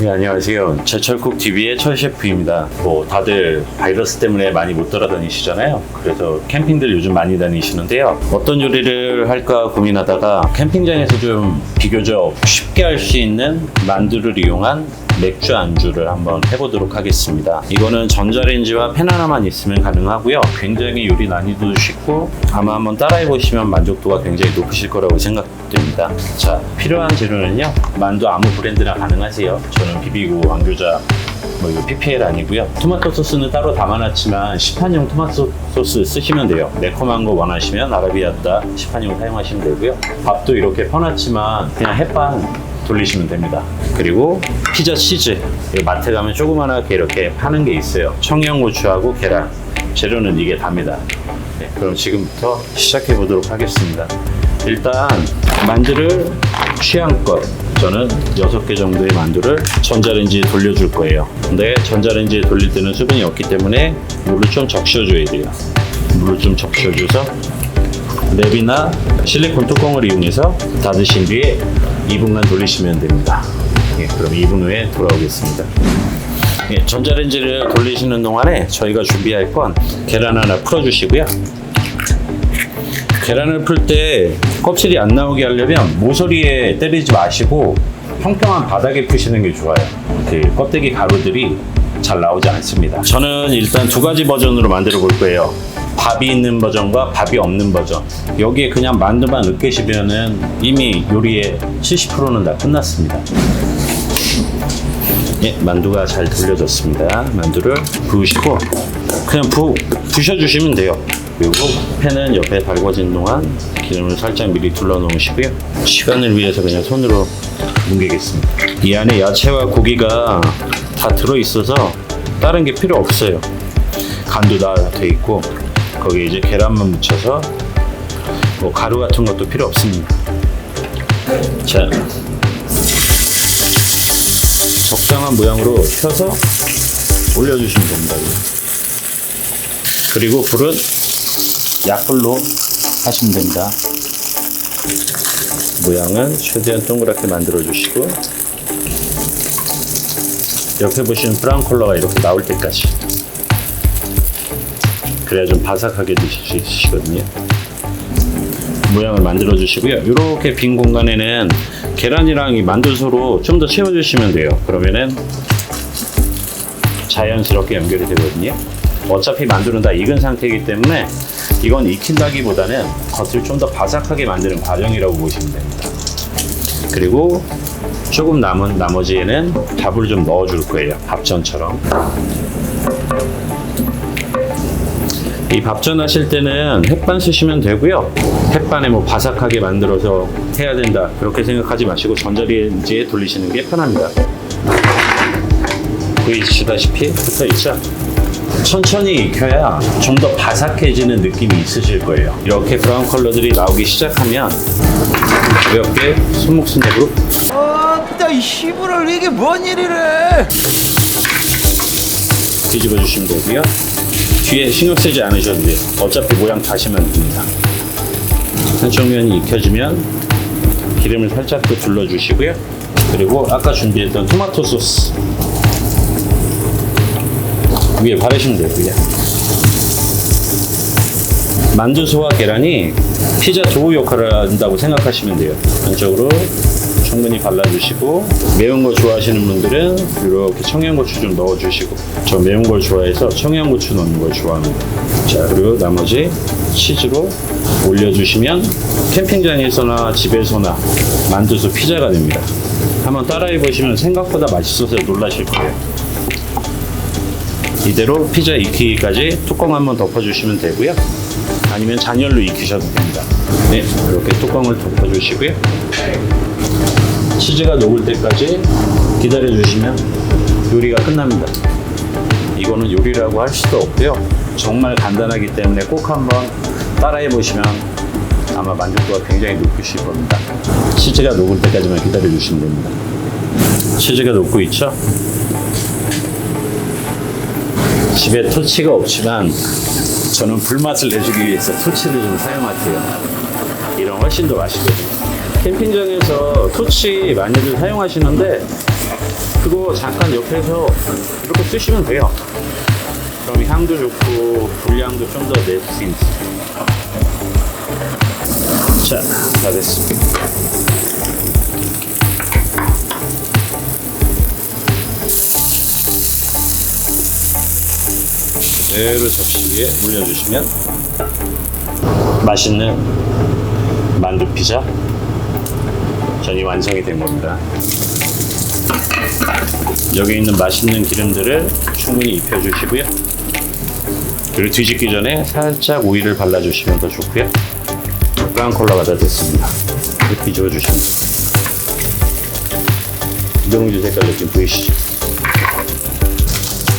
네, 안녕하세요. 제철쿡TV의 철셰프입니다. 다들 바이러스 때문에 많이 못 돌아다니시잖아요. 그래서 캠핑들 요즘 많이 다니시는데요. 어떤 요리를 할까 고민하다가 캠핑장에서 좀 비교적 쉽게 할 수 있는 만두를 이용한 맥주 안주를 한번 해보도록 하겠습니다. 이거는 전자레인지와 팬 하나만 있으면 가능하고요. 굉장히 요리 난이도도 쉽고 아마 한번 따라해보시면 만족도가 굉장히 높으실 거라고 생각됩니다. 자, 필요한 재료는요. 만두 아무 브랜드나 가능하세요. 저는 비비고 왕교자 이거 PPL 아니고요. 토마토 소스는 따로 담아놨지만 시판용 토마토 소스 쓰시면 돼요. 매콤한 거 원하시면 아라비아따 시판용 사용하시면 되고요. 밥도 이렇게 퍼놨지만 그냥 햇반 돌리시면 됩니다. 그리고 피자 치즈, 마트 가면 조그만하게 이렇게 파는 게 있어요. 청양고추하고 계란, 재료는 이게 답니다. 네, 그럼 지금부터 시작해 보도록 하겠습니다. 일단 만두를 취향껏, 저는 6개 정도의 만두를 전자레인지에 돌려줄 거예요. 근데 전자레인지에 돌릴 때는 수분이 없기 때문에 물을 좀 적셔줘야 돼요. 물을 좀 적셔줘서 랩이나 실리콘 뚜껑을 이용해서 닫으신 뒤에 2분간 돌리시면 됩니다. 예, 그럼 2분 후에 돌아오겠습니다. 예, 전자레인지를 돌리시는 동안에 저희가 준비할 건 계란 하나 풀어주시고요. 계란을 풀 때 껍질이 안 나오게 하려면 모서리에 때리지 마시고 평평한 바닥에 푸시는 게 좋아요. 그 껍데기 가루들이 잘 나오지 않습니다. 저는 일단 2가지 버전으로 만들어 볼 거예요. 밥이 있는 버전과 밥이 없는 버전. 여기에 그냥 만두만 으깨시면은 이미 요리의 70%는 다 끝났습니다. 예, 만두가 잘 돌려졌습니다. 만두를 부으시고 그냥 부셔주시면 돼요. 그리고 팬은 옆에 달궈진 동안 기름을 살짝 미리 둘러 놓으시고요. 시간을 위해서 그냥 손으로 뭉개겠습니다. 이 안에 야채와 고기가 다 들어있어서 다른 게 필요 없어요. 간도 다 돼 있고 거기에 이제 계란만 묻혀서 가루 같은 것도 필요 없습니다. 자, 적당한 모양으로 펴서 올려주시면 됩니다. 그리고 불은 약불로 하시면 됩니다. 모양은 최대한 동그랗게 만들어 주시고 옆에 보시면 브라운 컬러가 이렇게 나올 때까지, 그래야 좀 바삭하게 드실 수 있으시거든요. 모양을 만들어 주시고요. 이렇게 빈 공간에는 계란이랑 이 만두소로 좀 더 채워주시면 돼요. 그러면은 자연스럽게 연결이 되거든요. 어차피 만두는 다 익은 상태이기 때문에 이건 익힌다기보다는 겉을 좀 더 바삭하게 만드는 과정이라고 보시면 됩니다. 그리고 조금 남은 나머지에는 밥을 좀 넣어줄 거예요. 밥전처럼. 이 밥전 하실 때는 햇반 쓰시면 되고요. 햇반에 바삭하게 만들어서 해야 된다 그렇게 생각하지 마시고 전자레인지에 돌리시는 게 편합니다. 보이시다시피 붙어 있죠? 천천히 익혀야 좀 더 바삭해지는 느낌이 있으실 거예요. 이렇게 브라운 컬러들이 나오기 시작하면 가볍게 손목순대로 이 시부를 이게 뭔 일이래? 뒤집어 주시면 되고요. 뒤에 신경 쓰지 않으셔도 돼요. 어차피 모양 다시면 됩니다. 한쪽 면이 익혀지면 기름을 살짝 또 둘러주시고요. 그리고 아까 준비했던 토마토 소스 위에 바르시면 되고요. 만두소와 계란이 피자 도우 역할을 한다고 생각하시면 돼요. 안쪽으로 충분히 발라주시고, 매운 거 좋아하시는 분들은 이렇게 청양고추 좀 넣어주시고, 저 매운 걸 좋아해서 청양고추 넣는 걸 좋아합니다. 자, 그리고 나머지 치즈로 올려주시면 캠핑장에서나 집에서나 만두소 피자가 됩니다. 한번 따라해보시면 생각보다 맛있어서 놀라실 거예요. 이대로 피자 익히기까지 뚜껑 한번 덮어주시면 되고요. 아니면 잔열로 익히셔도 됩니다. 네, 이렇게 뚜껑을 덮어주시고요. 치즈가 녹을 때까지 기다려주시면 요리가 끝납니다. 이거는 요리라고 할 수도 없고요. 정말 간단하기 때문에 꼭 한번 따라해보시면 아마 만족도가 굉장히 높으실 겁니다. 치즈가 녹을 때까지만 기다려주시면 됩니다. 치즈가 녹고 있죠? 집에 토치가 없지만 저는 불맛을 내주기 위해서 토치를 좀 사용할게요. 이런 훨씬 더 맛있거든요. 캠핑장에서 토치 많이들 사용하시는데 그거 잠깐 옆에서 이렇게 쓰시면 돼요. 그럼 향도 좋고 분량도 좀 더 낼 수 있어요. 자, 다 됐습니다. 그대로 접시 위에 올려주시면 맛있는 만두 피자 전이 완성이 된 겁니다. 여기 있는 맛있는 기름들을 충분히 입혀주시고요. 그리고 뒤집기 전에 살짝 오일을 발라주시면 더 좋고요. 깡콜라가 다 됐습니다. 이렇게 뒤집어주시면 돼요. 이동주 색깔 느낌 보이시죠?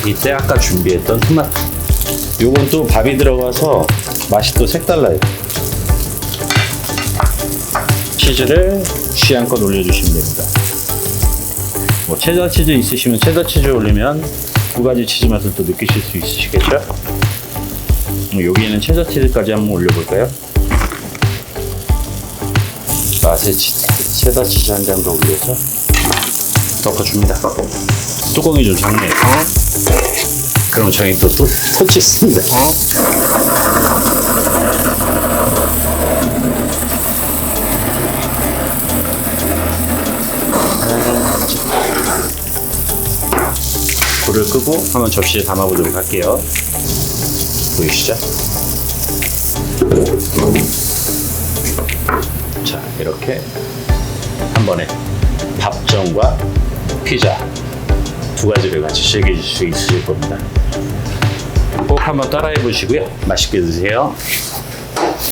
이때 아까 준비했던 토마토. 요건 또 밥이 들어가서 맛이 또 색달라요. 치즈를 취향껏 올려주시면 됩니다. 뭐 체더 치즈 있으시면 체더 치즈 올리면 두 가지 치즈 맛을 또 느끼실 수 있으시겠죠? 여기에는 체더 치즈까지 한번 올려볼까요? 맛의 체더 치즈 한 장 더 올려서 덮어줍니다. 뚜껑이 좀 작네요. 그럼 저희 또 터치했습니다. 불을 끄고 한번 접시에 담아보도록 할게요. 보이시죠? 자, 이렇게 한 번에 밥전과 피자 두 가지를 같이 즐기실 수 있으실 겁니다. 꼭 한번 따라해 보시고요. 맛있게 드세요.